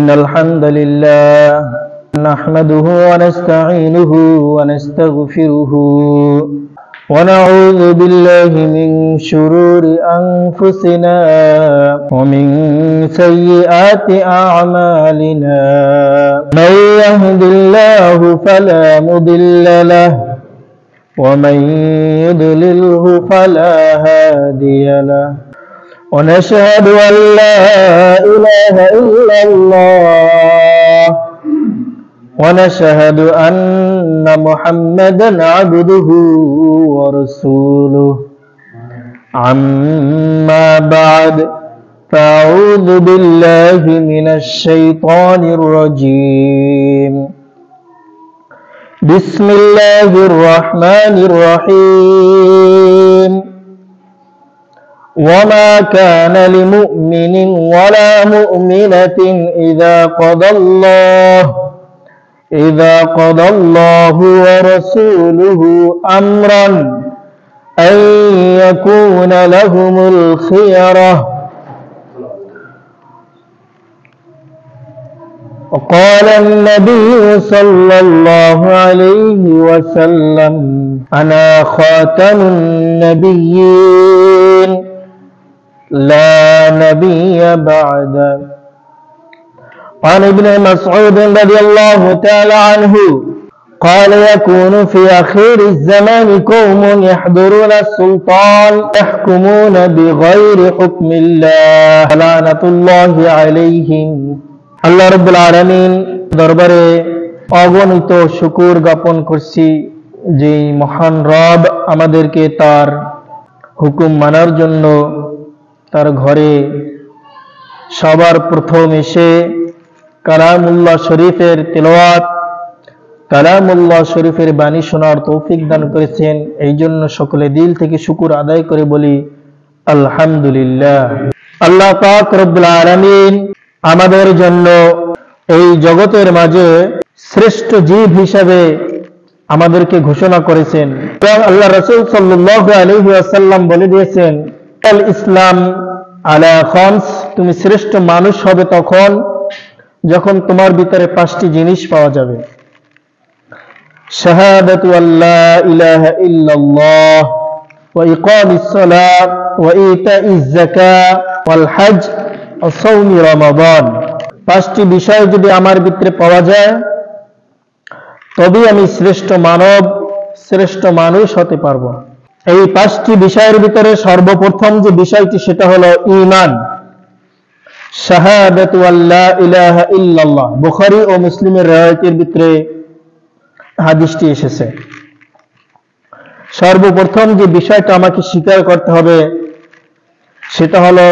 إن الحمد لله نحمده ونستعينه ونستغفره ونعوذ بالله من شرور أنفسنا ومن سيئات أعمالنا من يهد الله فلا مضل له ومن يضلله فلا هادي له ونشهد أن لا إله إلا الله ونشهد أن محمدا عبده ورسوله عما بعد فأعوذ بالله من الشيطان الرجيم بسم الله الرحمن الرحيم وما كان لمؤمن ولا مؤمنة إذا قضى الله ورسوله أمرا أن يكون لهم الخيرة وقال النبي صلى الله عليه وسلم أنا خاتم النبيين لا نبي بعد. عن ابن مسعود رضي الله تعالى عنه قال يكون في أخير الزمان قوم يحضرون السلطان يحكمون بغير حكم الله لعنة الله عليهم. আল্লাহ রাব্বুল আলামিন দরবারে অগণিত শুকর জ্ঞাপন করছি যে মহান রব আমাদেরকে তার হুকুম মানার জন্য তার ঘরে সবার প্রথম এসে কালামুল্লাহ শরীফের তিলাওয়াত কালামুল্লাহ শরীফের বাণী শোনার তৌফিক দান করেছেন। এই জন্য সকলে দিল থেকে শুকর আদায় করে বলি আলহামদুলিল্লাহ। আল্লাহ পাক রব্বুল আলামিন আমাদের জন্য এই জগতের মাঝে শ্রেষ্ঠ জীব হিসাবে আমাদেরকে ঘোষণা করেছেন এবং আল্লাহ রাসূল সাল্লাল্লাহু আলাইহি ওয়াসাল্লাম বলে দিয়েছেন আল ইসলাম আলা খামস, তুমি শ্রেষ্ঠ মানুষ হবে তখন যখন তোমার ভিতরে পাঁচটি জিনিস পাওয়া যাবে। শাহাদাতু আল্লা ইলাহা ইল্লাল্লাহ ওয়া ইকামিস সালাত ওয়া ইতাইজ যাকাত ওয়াল হজ ওয়া সাওমি রমাদান। পাঁচটি বিষয় যদি আমার ভিতরে পাওয়া যায় তবে আমি শ্রেষ্ঠ মানব শ্রেষ্ঠ মানুষ হতে পারবো। এই পাঁচটি বিষয়ের ভিতরে সর্বপ্রথম যে বিষয়টি সেটা হলো ঈমান, শাহাদাতু আল্লা ইলাহা ইল্লাল্লাহ। বুখারী ও মুসলিমের riwayat-এর ভিতরে হাদিসটি এসেছে। সর্বপ্রথম যে বিষয়টা আমাকে স্বীকার করতে হবে সেটা হলো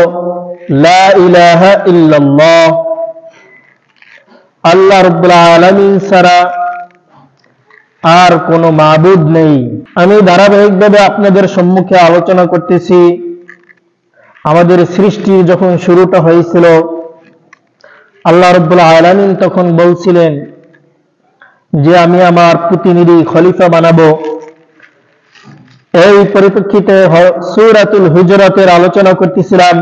লা ইলাহা ইল্লাল্লাহ, আল্লাহ রাব্বুল আলামিন ছাড়া আর কোনো মাবুদ নেই। আমি ধারাবাহিকভাবে আপনাদের সম্মুখে আলোচনা করতেছি আমাদের সৃষ্টির যখন শুরুটা হয়েছিল আল্লাহ রাব্বুল আলামিন তখন বলছিলেন যে আমি আমার প্রতিনিধি খলিফা বানাবো। এই পরিপ্রেক্ষিতে সূরাতুল হুজরাতের আলোচনা করতেছিলাম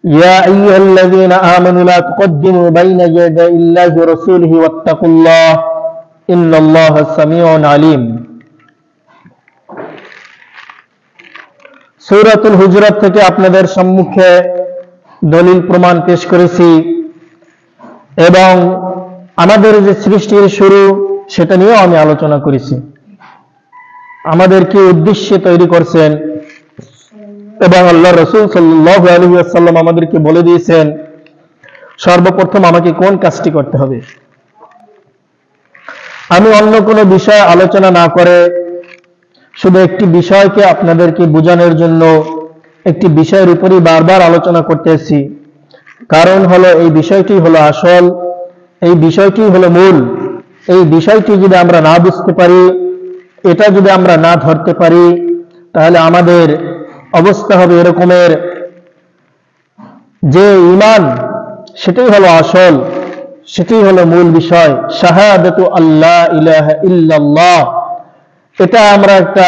ইয়া আইয়ুহাল্লাযীনা আমানু লা তুকদ্দিমু বাইনা ইয়াদাইল্লাহি ওয়া রাসূলিহি ওয়াত্তাকুল্লাহ ইন্নাল্লাহা সামিউন আলিম। সূরাতুল হুজরাত থেকে আপনাদের সম্মুখে দলিল প্রমাণ পেশ করেছি এবং আমাদের যে সৃষ্টির শুরু সেটা নিয়েও আমি আলোচনা করেছি। আমাদের কি উদ্দেশ্যে তৈরি করছেন এবং আল্লাহ রাসূল সাল্লাল্লাহু আলাইহি ওয়াসাল্লাম আমাদেরকে বলে দিয়েছেন সর্বপ্রথম আমাকে কোন কাজটি করতে হবে। আমি অন্য কোনো বিষয় আলোচনা না করে শুধু একটি বিষয়কে আপনাদেরকে বোঝানোর জন্য একটি বিষয়ের উপরই বারবার আলোচনা করতেছি। কারণ হলো এই বিষয়টি হলো আসল, এই বিষয়টি হলো মূল। এই বিষয়টি যদি আমরা না বুঝতে পারি, এটা যদি আমরা না ধরতে পারি তাহলে আমাদের অবস্থা হবে এরকমের যে ঈমান সেটাই হলো আসল, সেটাই হলো মূল বিষয়। শাহাদাতু আল্লা ইলাহা ইল্লাল্লাহ, এটা আমরা একটা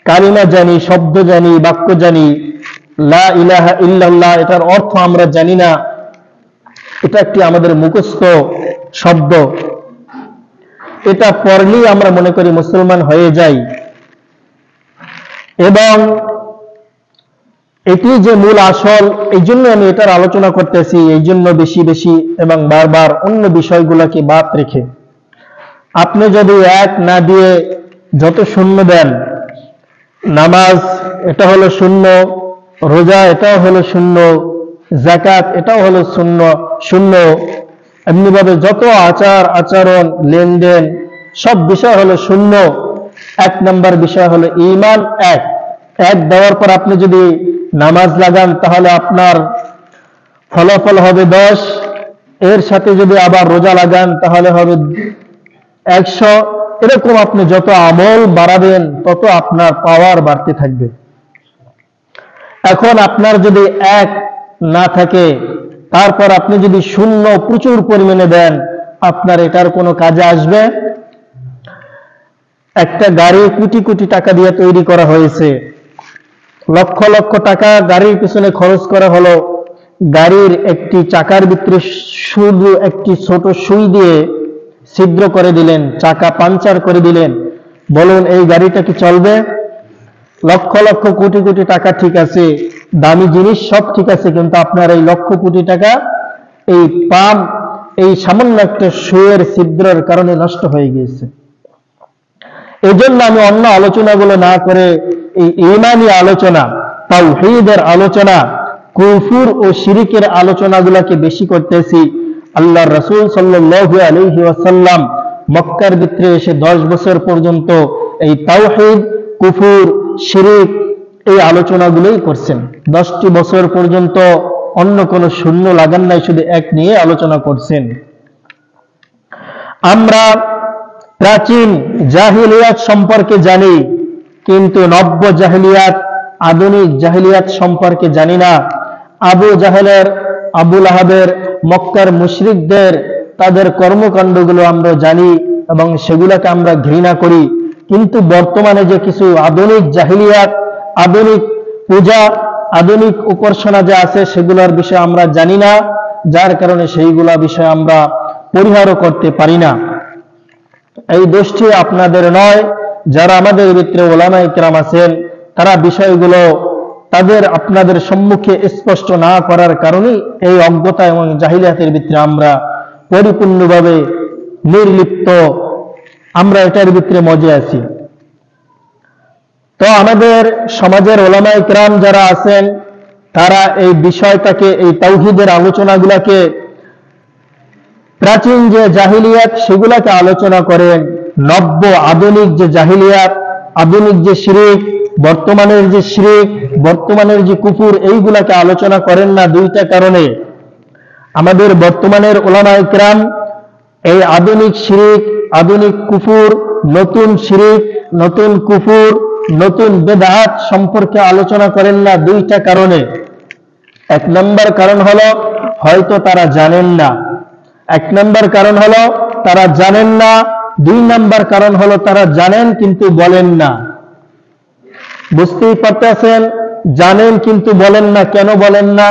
কালিমা জানি, শব্দ জানি, বাক্য জানি। লা ইলাহা ইল্লাল্লাহ এটার অর্থ আমরা জানি না। এটা একটি আমাদের মুখস্থ শব্দ, এটা পড়লেই আমরা মনে করি মুসলমান হয়ে যাই, এবং এটি যে মূল আসল, এই জন্য আমি এটার আলোচনা করতেছি, এই জন্য বেশি বেশি এবং বারবার অন্য বিষয়গুলোকে বাদ রেখে। আপনি যদি এক না দিয়ে যত শূন্য দেন, নামাজ এটা হলো শূন্য, রোজা এটাও হলো শূন্য, যাকাত এটাও হলো শূন্য, এমনিভাবে যত আচার আচরণ লেনদেন সব বিষয় হলো শূন্য। এক নাম্বার বিষয় হলো ঈমান। এক দেওয়ার পর আপনি যদি নামাজ লাগান তাহলে আপনার ফলাফল হবে 10, এর সাথে যদি আবার রোজা লাগান তাহলে হবে 100। এরকম আপনি যত আমল বাড়াবেন তত আপনার পাওয়ার বাড়তে থাকবে। এখন আপনার যদি এক না থাকে, তারপর আপনি যদি শূন্য প্রচুর পরিমাণে দেন, আপনার এটার কোনো কাজে আসবে? একটা গাড়ি কোটি কোটি টাকা দিয়ে তৈরি করা হয়েছে, লক্ষ লক্ষ টাকা গাড়ির পিছনে খরচ করা হলো, গাড়ির একটি চাকার ভিতরে শুধু একটি ছোট সুই দিয়ে ছিদ্র করে দিলেন, চাকা পাঞ্চার করে দিলেন, বলুন এই গাড়িটা কি চলবে? লক্ষ লক্ষ কোটি কোটি টাকা ঠিক আছে, দামি জিনিস সব ঠিক আছে, কিন্তু আপনার এই লক্ষ কোটি টাকা এই পাম্প, এই সামান্য একটা সুইয়ের ছিদ্রের কারণে নষ্ট হয়ে গিয়েছে। এই জন্য আমি অন্য আলোচনাগুলো না করে এই ঈমানী আলোচনা, তাওহীদের আলোচনা, কুফর ও শিরকের আলোচনাগুলোকে বেশি করতেছি। আল্লাহর রাসূল সাল্লাল্লাহু আলাইহি ওয়াসাল্লাম মক্কার ভিতরে এসে 10 বছর পর্যন্ত এই তাওহীদ, কুফর, শিরক এই আলোচনাগুলোই করছেন। 10টি বছর পর্যন্ত অন্য কোনো শূন্য লাগান নাই, শুধু এক নিয়ে আলোচনা করছেন। আমরা প্রাচীন জাহিলিয়াত সম্পর্কে জানি, কিন্তু নব্য জাহিলিয়াত, আধুনিক জাহিলিয়াত সম্পর্কে জানি না। আবু জাহেলের, আবু লাহাবের, মক্কার মুশরিকদের তাদের কর্মকাণ্ডগুলো আমরা জানি এবং সেগুলোকে আমরা ঘৃণা করি, কিন্তু বর্তমানে যে কিছু আধুনিক জাহিলিয়াত, আধুনিক পূজা, আধুনিক উপাসনা যে আছে সেগুলোর বিষয়ে আমরা জানি না, যার কারণে সেইগুলা বিষয়ে আমরা পরিহারও করতে পারি না। এই দোষটি আপনাদের নয়, যারা আমাদের ভিতরে উলামায়ে কিরাম আছেন তারা বিষয়গুলো তাদের আপনাদের সম্মুখে স্পষ্ট না করার কারণে এই অজ্ঞতা এবং জাহিলিয়াতের ভিতরে আমরা পরিপূর্ণভাবে নির্লিপ্ত, আমরা এটার ভিতরে মজে আছি। তো আমাদের সমাজের উলামায়ে কিরাম যারা আছেন তারা এই বিষয়টাকে, এই তাওহীদের আলোচনাগুলোকে, প্রাচীন যে জাহিলিয়াত সেগুলাকে আলোচনা করেন, নব্য আধুনিক যে জাহিলিয়াত, আধুনিক যে শিরক, বর্তমানের যে শিরক, বর্তমানের যে কুফর, এইগুলাকে আলোচনা করেন না দুইটা কারণে। আমাদের বর্তমানের উলামায়ে কিরাম এই আধুনিক শিরক, আধুনিক কুফর, নতুন শিরক, নতুন কুফর, নতুন বেদাত সম্পর্কে আলোচনা করেন না দুইটা কারণে। এক নম্বর কারণ হলো হয়তো তারা জানেন না, এক নম্বর কারণ হলো তারা জানেন না, 2 নম্বর কারণ হলো তারা জানেন কিন্তু বলেন না। বুঝতেই পারতেছেন, জানেন কিন্তু বলেন না। কেন বলেন না?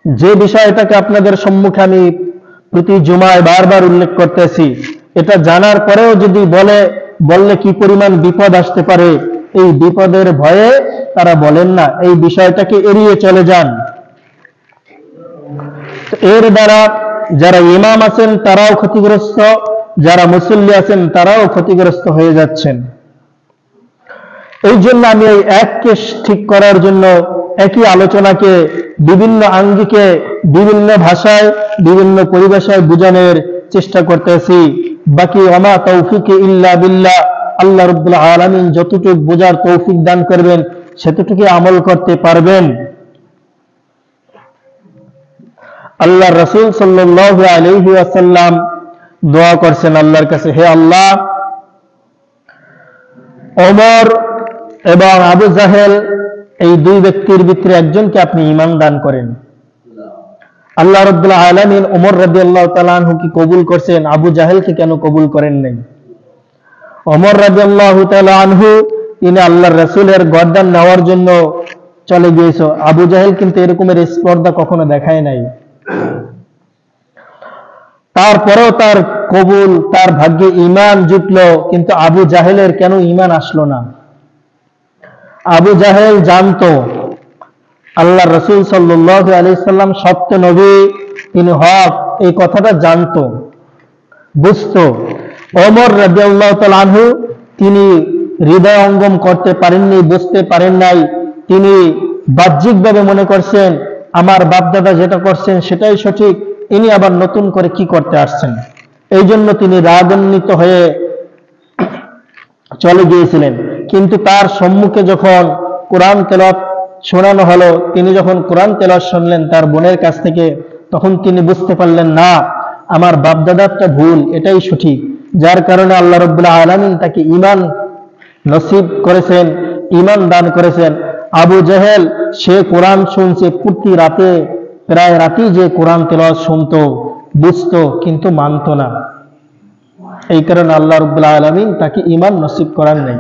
যে বিষয়টাকে আপনাদের সম্মুখে আমি প্রতি জুমায় বারবার উল্লেখ করতেছি, এটা জানার পরেও যদি বললে কি পরিমাণ বিপদ আসতে পারে, এই বিপদের ভয়ে তারা বলেন না, এই বিষয়টাকে এড়িয়ে চলে যান। এর দ্বারা যারা ইমাম আছেন তারাও ক্ষতিগ্রস্ত, যারা মুসল্লি আছেন তারাও ক্ষতিগ্রস্ত হয়ে যাচ্ছেন। এই জন্য আমি এই এককে ঠিক করার জন্য একই আলোচনাকে বিভিন্ন আঙ্গিকে, বিভিন্ন ভাষায়, বিভিন্ন পরিভাষায় বোঝানোর চেষ্টা করতেছি। বাকি ওমা তৌফিকে ইল্লা বিল্লাহ, আল্লাহ রাব্বুল আলামিন যতটুকু বোঝার তৌফিক দান করবেন সেতটুকু আমল করতে পারবেন। আল্লাহর রাসূল সাল্লাল্লাহু আলাইহি ওয়াসাল্লাম দোয়া করছেন আল্লাহর কাছে, হে আল্লাহ, ওমর এবং আবু জাহেল এই 2 ব্যক্তির ভিতরে একজনকে আপনি ঈমান দান করেন। আল্লাহ রাব্বুল আলামিন ওমর রাদিয়াল্লাহু তাআলা আনহু কি কবুল করছেন, আবু জাহেলকে কেন কবুল করেন নাই? ওমর রাদিয়াল্লাহু তাআলা আনহু তিনি আল্লাহর রাসূলের গর্দান নেওয়ার জন্য চলে গিয়েছে, আবু জাহেল কিন্তু এরকমের স্পর্ধা কখনো দেখায় নাই। তারপরেও তার কবুল, তার ভাগ্যে ঈমান জুটলো, কিন্তু আবু জাহেলের কেন ঈমান আসলো না? আবু জাহেল জানতো আল্লাহ রাসূল সাল্লাল্লাহু আলাইহি সাল্লাম সত্য নবী, তিনি হক, এই কথাটা জানতো, বুঝতো। ওমর রাদিয়াল্লাহু তাআলা আনহু তিনি হৃদয়ঙ্গম করতে পারেননি, বুঝতে পারেন নাই। তিনি বাহ্যিকভাবে মনে করছেন আমার বাপদাদা যেটা করছেন সেটাই সঠিক, ইনি আবার নতুন করে কি করতে আসছেন। এই জন্য তিনি রাগান্বিত হয়ে চলে গিয়েছিলেন। কিন্তু তার সম্মুখে যখন কোরআন তেলাওয়াত শোনানো হলো, তিনি যখন কোরআন তেলাওয়াত শুনলেন তার বোনের কাছ থেকে, তখন তিনি বুঝতে পারলেন না, আমার বাপদাদারটা ভুল, এটাই সঠিক। যার কারণে আল্লাহ রাব্বুল আলামিন তাকে ঈমান নসিব করেছেন, ঈমান দান করেছেন। আবু জাহেল সে কোরআন শুনছে প্রতি রাতে, প্রায় রাতেই যে কোরআন তেলাওয়াত শুনতো, বুঝতো, কিন্তু মানতো না। এই কারণে আল্লাহ রাব্বুল আলামিন তাকে ঈমান নসিব করান নাই।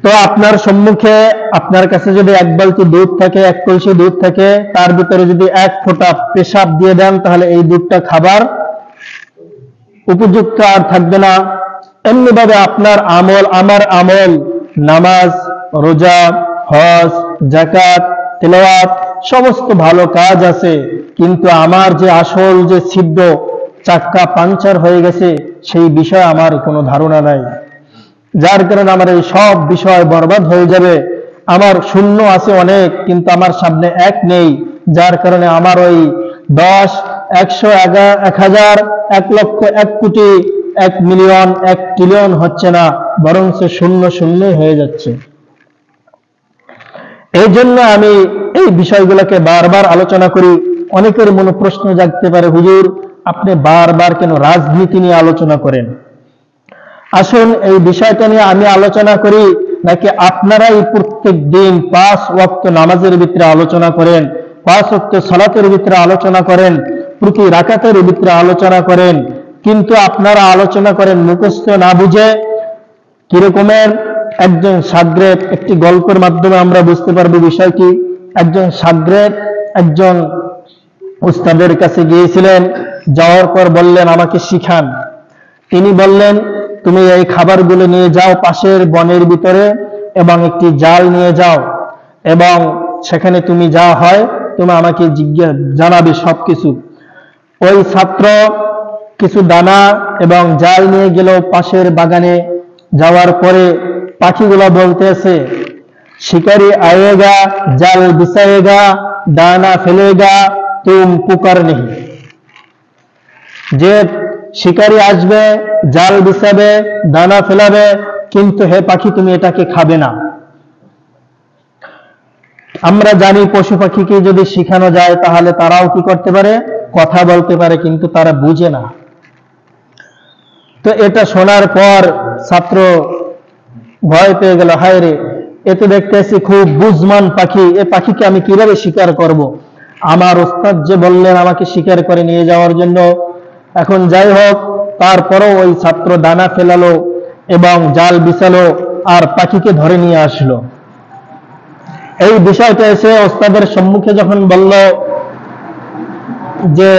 তো আপনার সম্মুখে, আপনার কাছে যদি এক বালতি দুধ থাকে, এক কলসি দুধ থাকে, তার ভিতরে যদি এক ফোঁটা পেশাব দিয়ে দেন, তাহলে এই দুধটা খাবার উপযুক্ত আর থাকবে না। এমনি ভাবে আপনার আমল, আমার আমল, নামাজ, রোজা, হজ, যাকাত, তেলাওয়াত, সমস্ত ভালো কাজ আছে, কিন্তু আমার যে আসল যে ছিদ্র, চাক্কা পাংচার হয়ে গেছে, সেই বিষয়ে আমার কোনো ধারণা নাই। যার কারণে আমার এই সব বিষয় বরবাদ হয়ে যাবে। আমার শূন্য আছে অনেক, কিন্তু আমার সামনে এক নেই। যার কারণে আমার ওই 10, 100, 1000, 1 লক্ষ, 1 কোটি, 1 মিলিয়ন, 1 ট্রিলিয়ন হচ্ছে না, বরং সে শূন্য শূন্যই হয়ে যাচ্ছে। এই জন্য আমি এই বিষয়গুলোকে বারবার আলোচনা করি। অনেকের মনে প্রশ্ন জাগতে পারে, হুজুর আপনি বারবার কেন রাজনীতি নিয়ে আলোচনা করেন? আসুন এই বিষয়টা নিয়ে আমি আলোচনা করি, নাকি আপনারাই প্রত্যেক দিন 5 ওয়াক্ত নামাজের ভিতরে আলোচনা করেন, 5 ওয়াক্ত সালাতের ভিতরে আলোচনা করেন, প্রতি রাকাতের ভিতরে আলোচনা করেন, কিন্তু আপনারা আলোচনা করেন মুখস্থ না বুঝে। কিরকমের? একজন শাগরেদ, একটি গল্পের মাধ্যমে আমরা বুঝতে পারবো বিষয়টি। একজন শাগরেদ একজন উস্তাদের কাছে গিয়েছিলেন, যাওয়ার পর বললেন আমাকে শিখান। তিনি বললেন তুমি এই খাবারগুলো নিয়ে যাও পাশের বনের ভিতরে, এবং একটি জাল নিয়ে যাও, এবং সেখানে তুমি যা হয় তুমি আমাকে জানাবে সবকিছু। ওই ছাত্র কিছু দানা এবং জাল নিয়ে গেল পাশের বাগানে। যাওয়ার পরে পাখিগুলো বলতেছে শিকারি আয়েগা, জাল বিছায়েগা, দানা ফেলেগা, তুম পুকার নেই। যে শিকারি আসবে, জাল বিছাবে, দানা ফেলাবে, কিন্তু হে পাখি তুমি এটাকে খাবে না। আমরা জানি পশু পাখিকে যদি শিখানো যায় তাহলে তারাও কি করতে পারে? কথা বলতে পারে, কিন্তু তারা বুঝে না। তো এটা শোনার পর ছাত্র ভয় পেয়ে গেল, হায় রে, এ তো দেখতেছি খুব বুঝমান পাখি, এ পাখিকে আমি কিভাবে শিকার করব? আমার ওস্তাদ যে বললেন আমাকে শিকার করে নিয়ে যাওয়ার জন্য। এখন যাই হোক, তারপরও ওই ছাত্র দানা ফেলালো এবং জাল বিছালো আর পাখিকে ধরে নিয়ে আসলো। এই বিষয়টা এসে ওস্তাদের সম্মুখে যখন বলল যে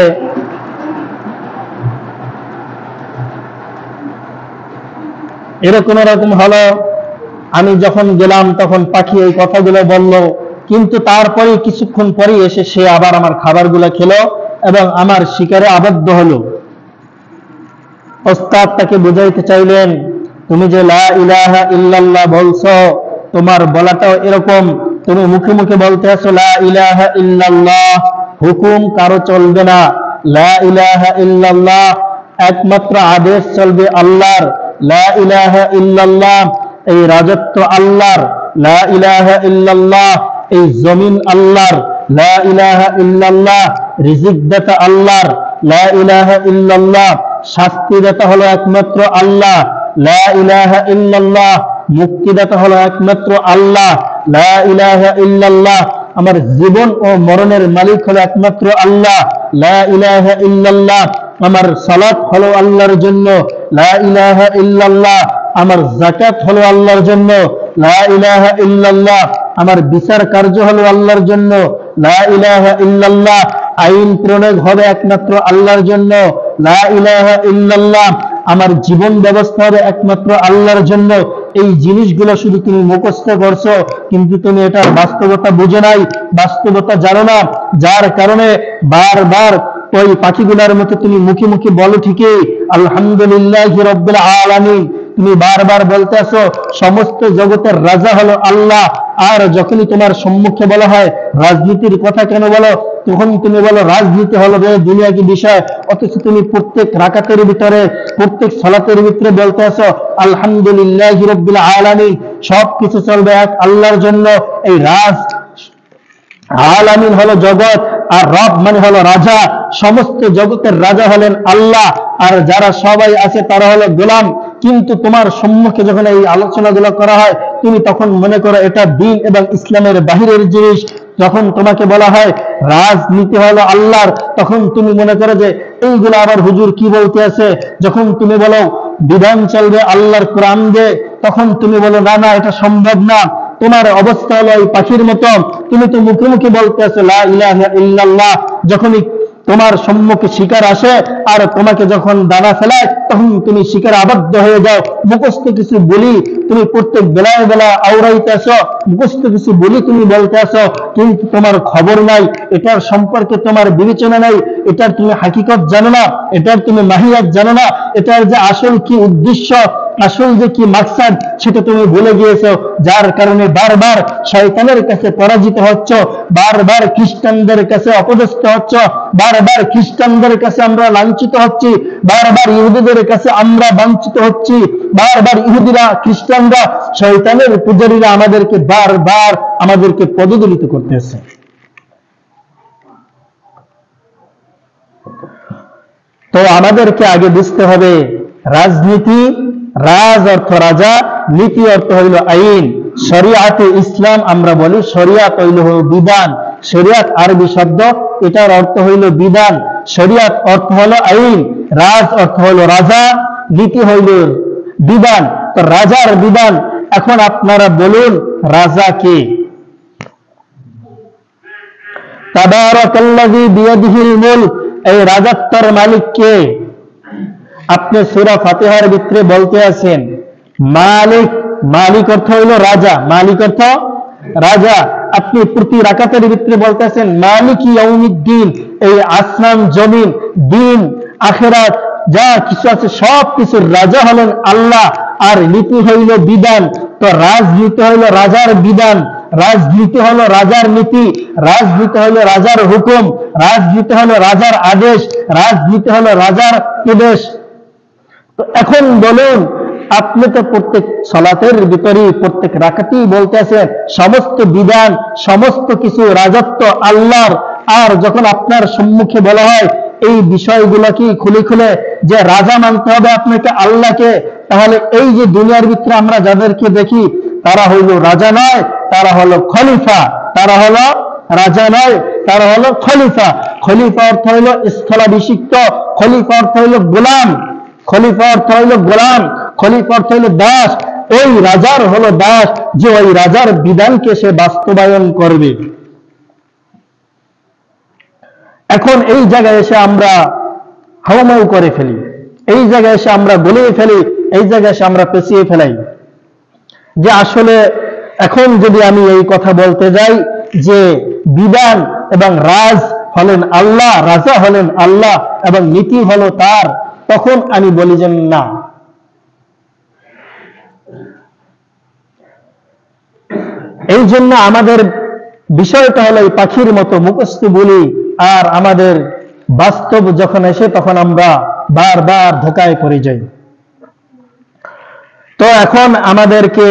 এরকম এরকম হলো, আমি যখন গেলাম তখন পাখি এই কথাগুলো বলল, কিন্তু তারপরে কিছুক্ষণ পরে এসে সে আবার আমার খাবারগুলো খেলো এবং আমার শিকারে আবদ্ধ হলো। ওস্তাদ তাকে বুঝাইতে চাইলেন, তুমি যে লা ইলাহা ইল্লাল্লাহ বলছো, তোমার বলাটাও এরকম, তুমি মুখে মুখে বলতে আছো লা ইলাহা ইল্লাল্লাহ, হুকুম কারো চলবে না। লা ইলাহা ইল্লাল্লাহ, একমাত্র আদেশ চলবে আল্লাহর। লা ইলাহা ইল্লাল্লাহ, এই রাজত্ব আল্লাহর। লা ইলাহা ইল্লাল্লাহ, এই জমিন আল্লাহর। লা ইলাহা ইল্লাল্লাহ, রিজিক দাতা আল্লাহর। লা ইলাহা ইল্লাল্লাহ, শাস্তিদাতা হলো একমাত্র আল্লাহ। লা ইলাহা ইল্লাল্লাহ, মুক্তিদাতা হলো একমাত্র আল্লাহ। লা ইলাহা ইল্লাল্লাহ, আমার জীবন ও মরণের মালিক হলো একমাত্র আল্লাহ। লা ইলাহা ইল্লাল্লাহ, আমার সালাত হলো আল্লাহর জন্য। লা ইলাহা ইল্লাল্লাহ, আমার যাকাত হলো আল্লাহর জন্য। লা ইলাহা ইল্লাল্লাহ, আমার বিচার কার্য হলো আল্লাহর জন্য। লা ইলাহা ইল্লাল্লাহ, আইন প্রয়োগ হবে একমাত্র আল্লাহর জন্য, লা ইলাহা ইল্লাল্লাহ, আমার জীবন ব্যবস্থা হবে একমাত্র আল্লাহর জন্য। এই জিনিসগুলো শুধু তুমি মুখস্থ করছো, কিন্তু তুমি এটার বাস্তবতা বুঝে নাই, বাস্তবতা জানো না, যার কারণে বারবার ওই পাখিগুলোর মতো তুমি মুখে মুখে বলো ঠিকই আলহামদুলিল্লাহি রাব্বিল আলামিন, তুমি বারবার বলতে আসো সমস্ত জগতের রাজা হলো আল্লাহ, আর যখনই তোমার সম্মুখে বলা হয় রাজনীতির কথা কেন বলো, তখন তুমি বলো রাজনীতি হলো দুনিয়া কি বিষয়, অথচ তুমি প্রত্যেক রাকাতের ভিতরে প্রত্যেক সালাতের ভিতরে বলতে আসো আলহামদুলিল্লাহি রাব্বিল আলামিন, সবকিছু চলবে এক আল্লাহর জন্য। এই রাজ আলামিন হলো জগৎ, আর রব মানে হলো রাজা, সমস্ত জগতের রাজা হলেন আল্লাহ, আর যারা সবাই আছে তারা হলো গোলাম। কিন্তু তোমার সম্মুখে যখন এই আলোচনাগুলো করা হয়, তুমি তখন মনে করো এটা দ্বীন এবং ইসলামের বাহিরের জিনিস। যখন তোমাকে বলা হয় রাজনীতি হলো আল্লাহর, তখন তুমি মনে করো যে এইগুলো আবার হুজুর কি বলতে আছে। যখন তুমি বলো বিধান চলবে আল্লাহর কোরআন দিয়ে, তখন তুমি বলো না না, এটা সম্ভব না। তোমার অবস্থা হলো এই পাখির মতো, তুমি তো মুখে মুখে বলতে আছো লা ইলাহা ইল্লাল্লাহ, যখনই তোমার সম্মুখে শিকার আসে আর তোমাকে যখন দানা ফেলায়, তখন তুমি শিকার আবদ্ধ হয়ে যাও। মুখস্থ কিছু বলি তুমি প্রত্যেক বেলায় বেলা আওড়াইতে আসো, মুখস্থ কিছু বলি তুমি বলতে আসো, কিন্তু তোমার খবর নাই, এটার সম্পর্কে তোমার বিবেচনা নাই, এটার তুমি হাকিকত জানো না, এটার তুমি মাহিয়াত জানো না, এটার যে আসল কি উদ্দেশ্য, আসল যে কি মাকসাদ, সেটা তুমি ভুলে গিয়েছো। যার কারণে বারবার শয়তানের কাছে পরাজিত হচ্ছ, বারবার খ্রিস্টানদের কাছে অপদস্থ হচ্ছ, বারবার খ্রিস্টানদের কাছে আমরা লাঞ্ছিত হচ্ছি, বারবার ইহুদিদের কাছে আমরা বঞ্চিত হচ্ছি, বারবার ইহুদিরা খ্রিস্টানরা শয়তানের পূজারীরা আমাদেরকে বারবার আমাদেরকে পদদলিত করতেছে। তো আমাদেরকে আগে বুঝতে হবে রাজনীতি, রাজ অর্থ রাজা, নীতি অর্থ হইল আইন। শরিয়াতে ইসলাম আমরা বলি, শরিয়াত হইল বিধান, শরিয়াত আরবি শব্দ, এটার অর্থ হইল বিধান। শরিয়াত অর্থ হলো আইন, রাজ অর্থ হলো রাজা, নীতি হইল বিধান। তো রাজার বিধান, এখন আপনারা বলুন রাজা কে? তাবারাকাল্লাযী বিয়াদিহিল মুলক, এই রাজত্বের মালিক কে? আপনি সূরা ফাতিহার ভিতরে বলতে আছেন মালিক, মালিক অর্থ হইল রাজা, মালিক অর্থ রাজা। আপনি প্রতি রাকাতের ভিতরে বলতে আছেন মালিক ইয়াউমিদ্দিন, এই আসমান জমিন দিন আখিরাত যা কিছু আছে সব কিছুর রাজা হলেন আল্লাহ, আর নীতি হইল বিধান। তো রাজনীতি হইল রাজার বিধান, রাজনীতি হলো রাজার নীতি, রাজনীতি হলো রাজার হুকুম, রাজনীতি হলো রাজার আদেশ, রাজনীতি হলো রাজার প্রদেশ। তো এখন বলুন, আপনি তো প্রত্যেক সালাতের ভিতরে প্রত্যেক রাকাতেই বলতে আছেন সমস্ত বিধান সমস্ত কিছু রাজত্ব আল্লাহর, আর যখন আপনার সম্মুখে বলা হয় এই বিষয়গুলো কি খুলে খুলে যে রাজা মানতে হবে আপনাকে আল্লাহকে, তাহলে এই যে দুনিয়ার ভিতরে আমরা যাদেরকে দেখি তারা হইল রাজা নয়, তারা হলো খলিফা, তারা হলো রাজা নয়, তারা হলো খলিফা। খলিফা অর্থ হইল স্থলাভিষিক্ত, খলিফা অর্থ হইল গোলাম, খলিফা অর্থ হইল গোলাম, খলিফা অর্থ হইল দাস। ওই রাজার হলো দাস যে ওই রাজার বিধানকে সে বাস্তবায়ন করবে। এখন এই জায়গায় এসে আমরা হাউমাউ করে ফেলি, এই জায়গায় এসে আমরা গলিয়ে ফেলি, এই জায়গায় এসে আমরা পেঁচিয়ে ফেলাই যে আসলে এখন যদি আমি এই কথা বলতে যাই যে বিধান এবং রাজ হলেন আল্লাহ, রাজা হলেন আল্লাহ এবং নীতি হলো তার, তখন আমি বলি যে না, এই জন্য আমাদের বিষয়টা হলো এই পাখির মতো মুখস্থ বলি, আর আমাদের বাস্তব যখন এসে তখন আমরা বারবার ধোঁকায় পড়ে যাই। তো এখন আমাদেরকে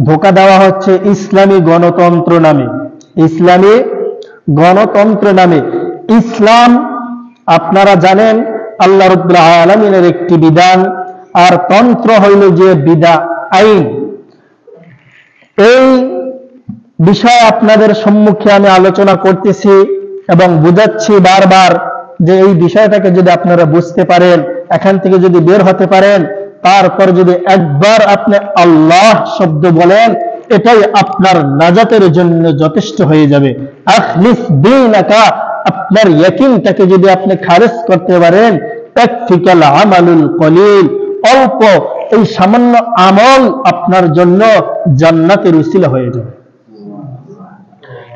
ধোঁকা দেওয়া হচ্ছে ইসলামী গণতন্ত্র নামে, ইসলামী গণতন্ত্র নামে। ইসলাম আপনারা জানেন আল্লাহ রাব্বুল আলামিনের একটি বিধান, আর তন্ত্র হইল যে বিধা আইন। এই বিষয় আপনাদের সম্মুখে আমি আলোচনা করতেছি এবং বুঝাচ্ছি বারবার যে এই বিষয়টাকে যদি আপনারা বুঝতে পারেন, এখান থেকে যদি বের হতে পারেন, তারপর যদি একবার আপনি আল্লাহ শব্দ বলেন, এটাই আপনার নাজাতের জন্য যথেষ্ট হয়ে যাবে। আখলিস দীনাকা, আপনার ইয়াকিনটাকে যদি আপনি খারিজ করতে পারেন, তাকফিকাল আমালুল কলিল, অল্প এই সামান্য আমল আপনার জন্য জান্নাতের উসিলা হয়ে যাবে।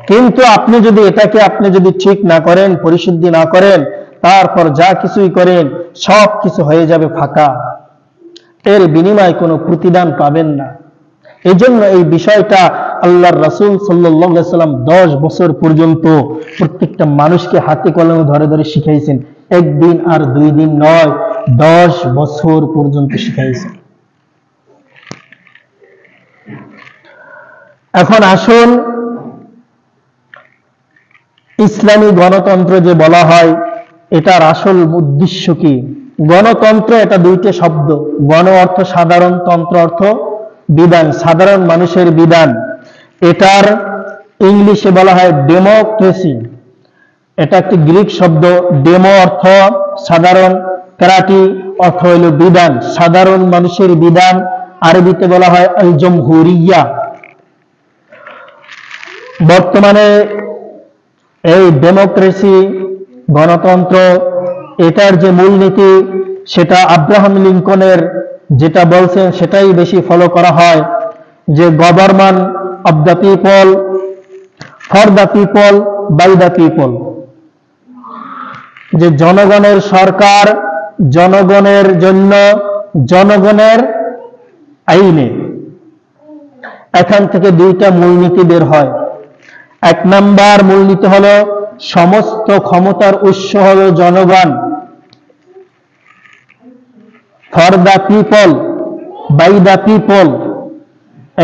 কিন্তু আপনি যদি এটাকে আপনি যদি ঠিক না করেন, পরিশুদ্ধি না করেন, তারপর যা কিছুই করেন সব কিছু হয়ে যাবে ফাঁকা, এর বিনিময়ে কোনো প্রতিদান পাবেন না। এই জন্য এই বিষয়টা আল্লাহর রাসূল সাল্লাল্লাহু আলাইহি সাল্লাম 10 বছর পর্যন্ত প্রত্যেকটা মানুষকে হাতে কলমে ধরে ধরে শিখাইছেন। একদিন আর 2 দিন নয়, 10 বছর পর্যন্ত শিখাইছেন। এখন আসুন, ইসলামী গণতন্ত্র যে বলা হয়, এটার আসল উদ্দেশ্য কি? গণতন্ত্র এটা দুইটা শব্দ, গণ অর্থ সাধারণ, তন্ত্র অর্থ বিধান, সাধারণ মানুষের বিধান। এটার ইংলিশে বলা হয় ডেমোক্রেসি। এটা একটি গ্রিক শব্দ, ডেমো অর্থ সাধারণ, ক্রাটি অর্থ হইল বিধান, সাধারণ মানুষের বিধান। আরবিতে বলা হয় আল জমহুরিয়া। বর্তমানে এই ডেমোক্রেসি, গণতন্ত্র, এটার যে মূলনীতি সেটা আব্রাহাম লিঙ্কনের যেটা বলছেন সেটাই বেশি ফলো করা হয়, যে government of the people, for the people, by the people, যে জনগণের সরকার, জনগণের জন্য, জনগণের আইনে। এখান থেকে দুইটা মূলনীতি বের হয়। 1 নাম্বার মূলনীতি হলো সমস্ত ক্ষমতার উৎস হলো জনগণ, for the people, by the people,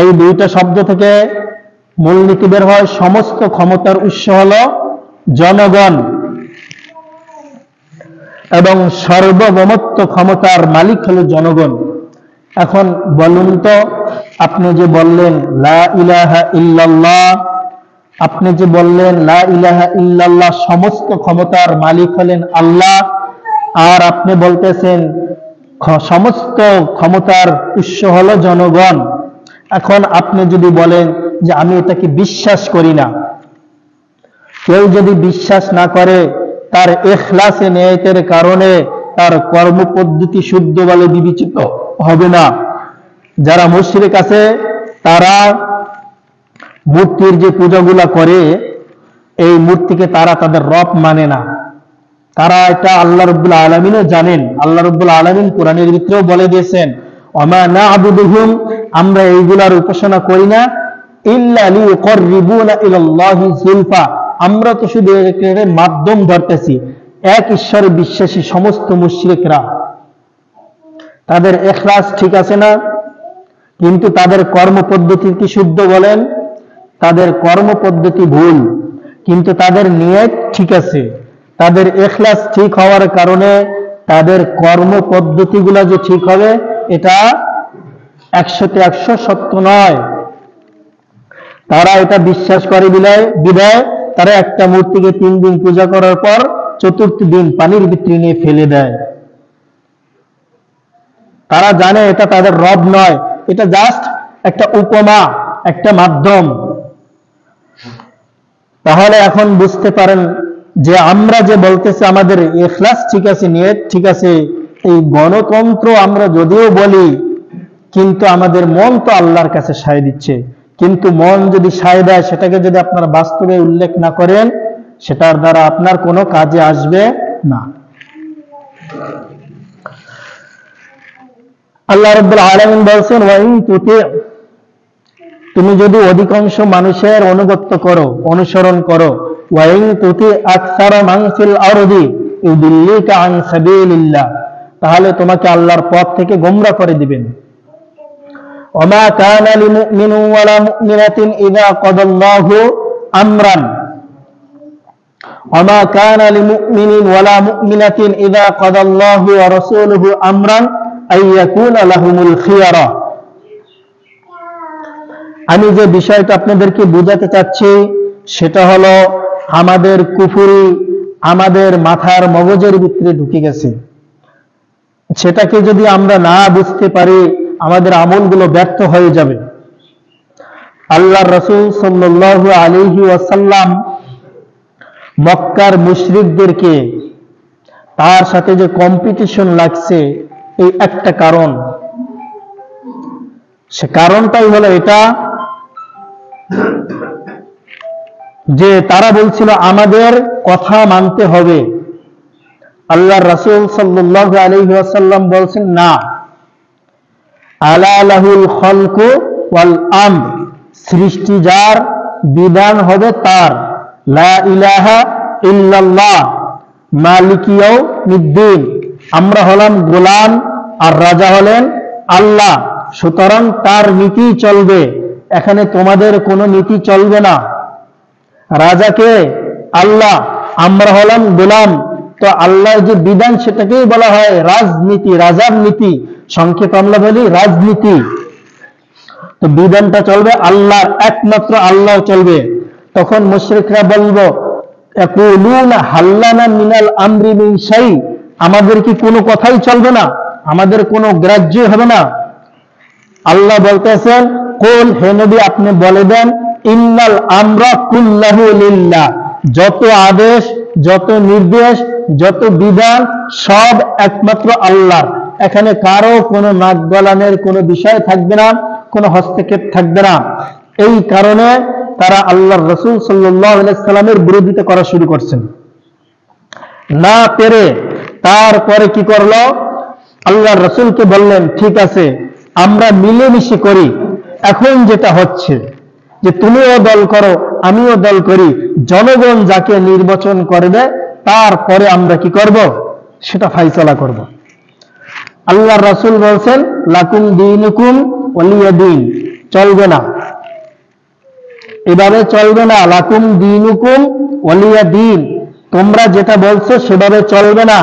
এই দুইটা শব্দ থেকে মূলনীতি বের হয়। সমস্ত ক্ষমতার উৎস হলো জনগণ এবং সর্বভৌমত্ব ক্ষমতার মালিক হলো জনগণ। এখন বলুন তো, আপনি যে বললেন লা ইলাহা ইল্লাল্লাহ, আপনি যে বললেন লা ইলাহা ইল্লাল্লাহ, সমস্ত ক্ষমতার মালিক হলেন আল্লাহ, আর আপনি বলতেছেন সমস্ত ক্ষমতার উৎস হলো জনগণ। এখন আপনি যদি বলেন যে আমি এটাকে বিশ্বাস করি না, কেউ যদি বিশ্বাস না করে, তার ইখলাসে নিয়তের কারণে তার কর্মপদ্ধতি শুদ্ধ বলে বিবেচিত হবে না। যারা মুশরিক আছে, তারা মূর্তির যে পূজাগুলা করে, এই মূর্তিকে তারা তাদের রব মানে না। তারা এটা আল্লাহ রাব্বুল আলামিনও জানেন। আল্লাহ রাব্বুল আলামিন কোরআনের ভিতরেও বলে দিয়েছেন, ওমা না'বুদুহুম, আমরা এইগুলার উপাসনা করি না, ইল্লা লিয়ুকররিবুনা ইলাল্লাহি যুলফা, আমরা তো শুধু এর মাধ্যম ধরতেছি। এক ঈশ্বরে বিশ্বাসী সমস্ত মুশরিকরা, তাদের ইখলাস ঠিক আছে না? কিন্তু তাদের কর্মপদ্ধতি কি শুদ্ধ বলেন? তাদের কর্মপদ্ধতি ভুল, কিন্তু তাদের নিয়ত ঠিক আছে। তাদের ইখলাস ঠিক হওয়ার কারণে তাদের কর্মপদ্ধতিগুলো যে ঠিক হবে, এটা 100তে 100 সত্য নয়। তারা এটা বিশ্বাস করে বিদায় তারা একটা মূর্তিকে 3 দিন পূজা করার পর 4র্থ দিন পানির ভিতরে নিয়ে ফেলে দেয়। তারা জানে এটা তাদের রব নয়, এটা জাস্ট একটা উপমা, একটা মাধ্যম। তাহলে এখন বুঝতে পারেন যে আমরা যে বলতেছি আমাদের ইখলাস ঠিক আছে, নিয়ত ঠিক আছে, এই গণতন্ত্র আমরা যদিও বলি, কিন্তু আমাদের মন তো আল্লাহর কাছে সায় দিচ্ছে। কিন্তু মন যদি সায় দেয়, সেটাকে যদি আপনারা বাস্তবে উল্লেখ না করেন, সেটার দ্বারা আপনার কোনো কাজে আসবে না। আল্লাহ রাব্বুল আলামিন বলছেন, ওয়াইন তুতি, তুমি যদি অধিকাংশ মানুষের অনুগত্য করো, অনুসরণ করো, ওয়াইন তুতি আকসারা মান ফিল আরদি ইউদিল্লিকা আন সাবিলিল্লাহ, তাহলে তোমাকে আল্লাহর পথ থেকে গোমরা করে দিবেন। ওমা কানা লিমুমিনিন ওয়ালা মুমিনাতিন ইযা কাদাল্লাহু আমরান, ওমা কানা লিমুমিনিন ওয়ালা মুমিনাতিন ইযা কাদাল্লাহু ওয়া রাসূলুহু আমরান আইয়াকুনা লাহুমুল খিয়ারা। আমি যে বিষয়টা আপনাদেরকে বোঝাতে চাচ্ছি সেটা হলো, আমাদের কুফরি আমাদের মাথার মগজের ভিতরে ঢুকে গেছে। সেটাকে যদি আমরা না বুঝতে পারি, আমাদের আমলগুলো ব্যর্থ হয়ে যাবে। আল্লাহ রাসূল সাল্লাল্লাহু আলাইহি ওয়াসাল্লাম মক্কার মুশরিকদেরকে তার সাথে যে কম্পিটিশন লাগছে এই একটা কারণ, সে কারণটাই হলো এটা যে তারা বলছিল আমাদের কথা মানতে হবে। আল্লাহর রাসূল সাল্লাল্লাহু আলাইহি ওয়াসাল্লাম বলছেন না, আলা লাহুল খালকু ওয়াল আমর, সৃষ্টি যার, বিধান হবে তার, লা ইলাহা ইল্লাল্লাহ মালিকি ইয়াউমিদ্দিন, আমরা হলাম গোলাম আর রাজা হলেন আল্লাহ, সুতরাং তার নীতি চলবে, এখানে তোমাদের কোনো নীতি চলবে না। রাজাকে আল্লাহ, আমরা হলাম গোলাম, তো আল্লাহর যে বিধান সেটাকেই বলা হয় রাজনীতি, রাজার নীতি, সংক্ষেপে আমরা বলি রাজনীতি। তো বিধানটা চলবে আল্লাহর, একমাত্র আল্লাহ চলবে। তখন মুশরিকরা বলবো, ইয়াকুলুনা হাল্লানা মিনাল আমরি মিন শাই, আমাদের কি কোনো কথাই চলবে না, আমাদের কোনো গ্রাহ্য হবে না? আল্লাহ বলতেছেন, কুল, হে নবী আপনি বলে দেন, ইন্নাল আমরা কুল্লাহু লিল্লাহ, যত আদেশ, যত নির্দেশ, যত বিধান সব একমাত্র আল্লাহর, এখানে কারো কোনো নাক গলানের কোনো বিষয় থাকবে না, কোনো হস্তক্ষেপ থাকবে না। এই কারণে তারা আল্লাহর রাসূল সাল্লাল্লাহু আলাইহি সাল্লামের বিরোধিতা করা শুরু করছেন। না পেরে তারপরে কি করলো, আল্লাহর রাসূলকে বললেন, ঠিক আছে আমরা মিলেমিশে করি। এখন যেটা হচ্ছে যে তুমিও দল করো আমিও দল করি, জনগণ যাকে নির্বাচন করবে তারপরে আমরা কি করব, সেটা ফাইসালা করব। আল্লাহর রাসূল বলছেন, লাকুম দীনুকুম ওয়ালিয়া দীন, চলবে না, এভাবে চলবে না। লাকুম দীনুকুম ওয়ালিয়া দীন, তোমরা যেটা বলছো সেভাবে চলবে না,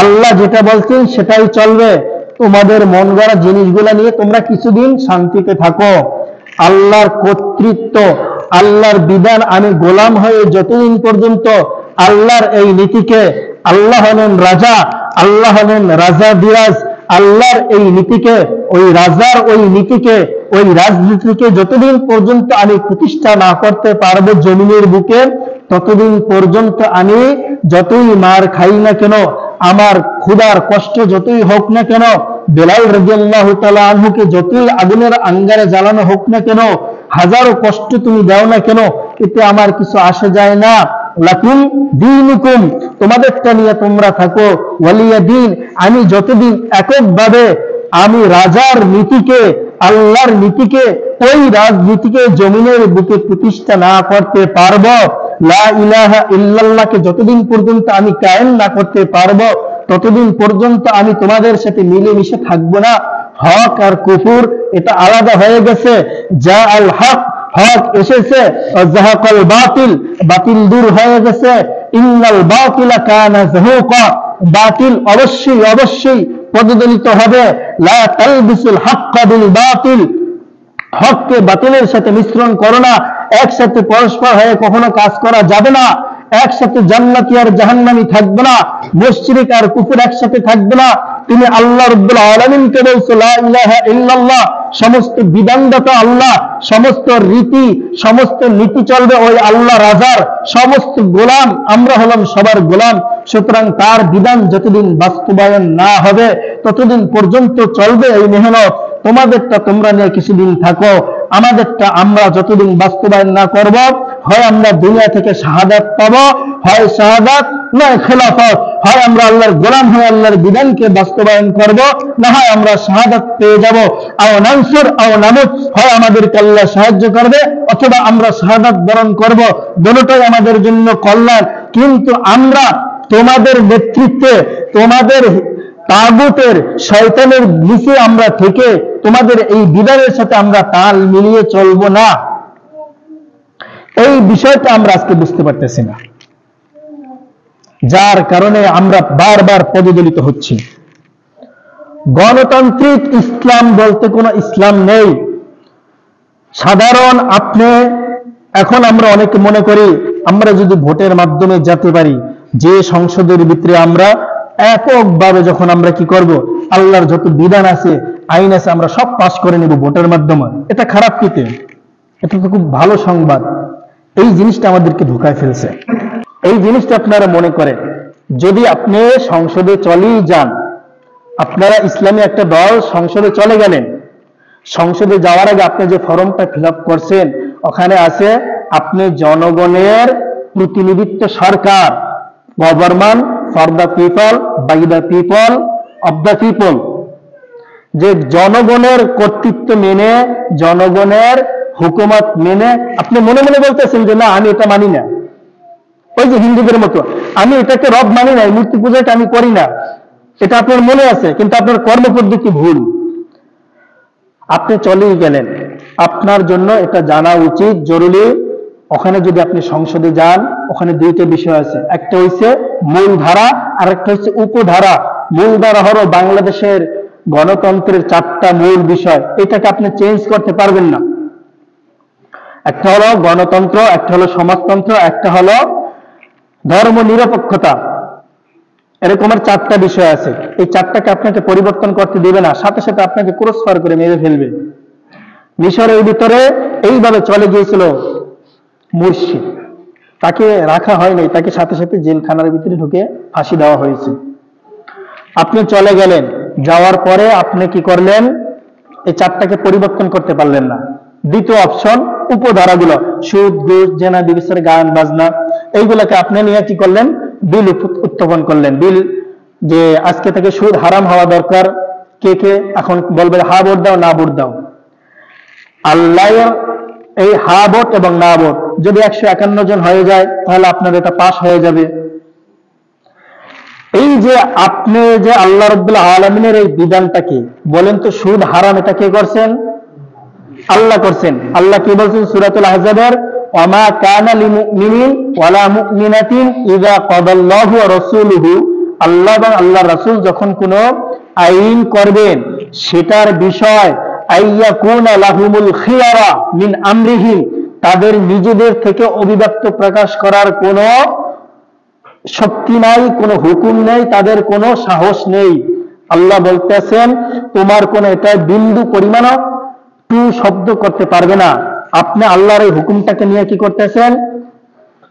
আল্লাহ যেটা বলছেন সেটাই চলবে। তোমাদের মন গড়া জিনিসগুলো নিয়ে তোমরা কিছুদিন শান্তিতে থাকো। আল্লাহর কর্তৃত্ব, আল্লাহর বিধান আমি গোলাম হয়ে যতদিন পর্যন্ত আল্লাহর এই নীতিকে, আল্লাহ হলেন রাজা, আল্লাহ হলেন রাজা বিরাজ, আল্লাহর এই নীতিকে, ওই রাজার ওই নীতিকে, ওই রাজনীতিকে যতদিন পর্যন্ত আমি প্রতিষ্ঠা না করতে পারবো জমিনের বুকে, ততদিন পর্যন্ত আমি যতই মার খাই না কেন, আমার ক্ষুধার কষ্ট যতই হোক না কেন, বেলাল রাদিয়াল্লাহু তাআলা আনহুকে যতই আগুনের আঙ্গারে জ্বালানো হোক না কেন, হাজারো কষ্ট তুমি দাও না কেন, এতে আমার কিছু আসে যায় না। লাকুম দীনুকুম, তোমাদেরটা নিয়ে তোমরা থাকো, ওয়ালিয়া দীন, আমি যতদিন এককভাবে আমি রাজার নীতিকে, আল্লাহর নীতিকে, ওই রাজনীতিকে জমিনের বুকে প্রতিষ্ঠা না করতে পারবো, লা ইলাহা ইল্লাল্লাহকে যতদিন পর্যন্ত আমি কায়েম না করতে পারবো, ততদিন পর্যন্ত আমি তোমাদের সাথে মিলেমিশে থাকবো না। হক আর কুফর এটা আলাদা হয়ে গেছে। যা আল হক, হক এসেছে, জাহাকাল বাতিল, বাতিল দূর হয়ে গেছে। ইন্নাল বাতিলা কানা যাহুকা, বাতিল অবশ্যই অবশ্যই পদদলিত হবে। লা তালবিসুল হাক্কা বিল বাতিল, হককে বাতিলের সাথে মিশ্রণ করো না, একসাথে পরস্পর হয়ে কখনো কাজ করা যাবে না। একসাথে জান্নাতি আর জাহান্নামী থাকবে না, মুশরিক আর কুফর একসাথে থাকবে না। তুমি আল্লাহ রাব্বুল আলামিনকে বলছো লা ইলাহা ইল্লাল্লাহ, সমস্ত বিধানদাতা আল্লাহ, সমস্ত রীতি, সমস্ত নীতি চলবে ওই আল্লাহ রাজার, সমস্ত গোলাম আমরা হলাম সবার গোলাম। সুতরাং তার বিধান যতদিন বাস্তবায়ন না হবে ততদিন পর্যন্ত চলবে এই মেহনত। তোমাদেরটা তোমরা নিয়ে কিছুদিন থাকো, আমাদেরটা আমরা যতদিন বাস্তবায়ন না করব, হয় আমরা দুনিয়া থেকে শাহাদাত পাবো, হয় শাহাদাত নয় খেলাফত, হয় আমরা আল্লাহর গোলাম হয়ে আল্লাহর বিধানকে বাস্তবায়ন করব, না হয় আমরা শাহাদাত পেয়ে যাব। আও নানসুর আও নামুত, হয় আমাদেরকে আল্লাহ সাহায্য করবে অথবা আমরা শাহাদাত বরণ করব, দুটোই আমাদের জন্য কল্যাণ। কিন্তু আমরা তোমাদের নেতৃত্বে, তোমাদের তাগুতের শয়তানের নিচে আমরা থেকে তোমাদের এই বিধানের সাথে আমরা তাল মিলিয়ে চলবো না। এই বিষয়টা আমরা আজকে বুঝতে পারতেছি না, যার কারণে আমরা বারবার পদদলিত হচ্ছি। গণতান্ত্রিক ইসলাম বলতে কোনো ইসলাম নেই। সাধারণ আপনি, এখন আমরা অনেকে মনে করি আমরা যদি ভোটের মাধ্যমে যেতে পারি, যে সংসদের ভিতরে আমরা এককভাবে যখন আমরা কি করব, আল্লাহর যত বিধান আছে, আইন আছে, আমরা সব পাস করে নেব ভোটের মাধ্যমে, এটা খারাপ কিতে? এটা তো খুব ভালো সংবাদ। এই জিনিসটা আমাদেরকে ধোঁকায় ফেলছে। এই জিনিসটা আপনারা মনে করেন, যদি আপনি সংসদে চলেই যান, আপনারা ইসলামী একটা দল সংসদে চলে গেলেন, সংসদে যাওয়ার আগে আপনি যে ফর্মটা ফিল আপ করছেন, ওখানে আছে আপনি জনগণের প্রতিনিধিত্ব সরকার, government for the people, by the people, of the people, যে জনগণের কর্তৃত্ব মেনে, জনগণের হুকুমত মেনে আপনি মনে মনে বলতেছেন যে না আমি এটা মানি না, ওই যে হিন্দুদের মতো আমি এটাকে রব মানি না, মূর্তি পূজাটা আমি করি না, এটা আপনার মনে আছে, কিন্তু আপনার কর্মপদ্ধতি ভুল। আপনি চলেই গেলেন, আপনার জন্য এটা জানা উচিত, জরুরি। ওখানে যদি আপনি সংসদে যান, ওখানে দুইটা বিষয় আছে, একটা হচ্ছে মূল ধারা আর একটা হচ্ছে উপধারা। মূল ধারা হলো বাংলাদেশের গণতন্ত্রের 4টা মূল বিষয়, এটাকে আপনি চেঞ্জ করতে পারবেন না। একটা হলো গণতন্ত্র, একটা হলো সমাজতন্ত্র, একটা হলো ধর্ম নিরপেক্ষতা। এরকম আর 4টা বিষয় আছে, এই 4টাকে আপনাকে পরিবর্তন করতে দিবে না, সাথে সাথে আপনাকে ক্রসফায়ার করে মেরে ফেলবে। মিশরের ভিতরে এইভাবে চলে গিয়েছিল মুর্শিদ, তাকে রাখা হয়নি, তাকে সাথে সাথে জেলখানার ভিতরে ঢুকে ফাঁসি দেওয়া হয়েছে। আপনি চলে গেলেন, যাওয়ার পরে আপনি কি করলেন, এই 4টাকে পরিবর্তন করতে পারলেন না। দ্বিতীয় অপশন উপধারাগুলো, সুদ, ঘুষ, জেনা, ব্যভিচার, গান বাজনা, এইগুলোকে আপনি নিয়ে কি করলেন, বিল উত্থাপন করলেন। বিল যে আজকে থেকে সুদ হারাম হওয়া দরকার, কে কে এখন বলবে হা ভোট দাও না ভোট দাও। আল্লাহ এই হা ভোট এবং না ভোট যদি 151 জন হয়ে যায়, তাহলে আপনার এটা পাস হয়ে যাবে। এই যে আপনি যে আল্লাহ রাব্বুল আলামিনের এই বিধানটাকে বলেন তো, সুদ হারাম এটা কে করছেন? আল্লাহ করছেন। আল্লাহ কি বলছেন সূরাতুল আহজাবের, ওয়ামা কানা লিমুমিনিন ওয়ালা মুমিনাতিন ইযা কাদাল্লাহু ওয়া রাসূলুহু, আল্লাহ এবং আল্লাহর রাসূল যখন কোনো আইন করবেন, সেটার বিষয় আইয়াকুনা লাহুমুল খিয়ারা মিন আমরিহিম, তাদের নিজেদের থেকে অভিব্যক্ত প্রকাশ করার কোনো শক্তি নাই, কোনো হুকুম নেই, তাদের কোনো সাহস নেই। আল্লাহ বলতেছেন তোমার কোনো এটা বিন্দু পরিমাণও টু শব্দ করতে পারবে না। আপনি আল্লাহর এই হুকুমটাকে নিয়ে কি করতেছেন,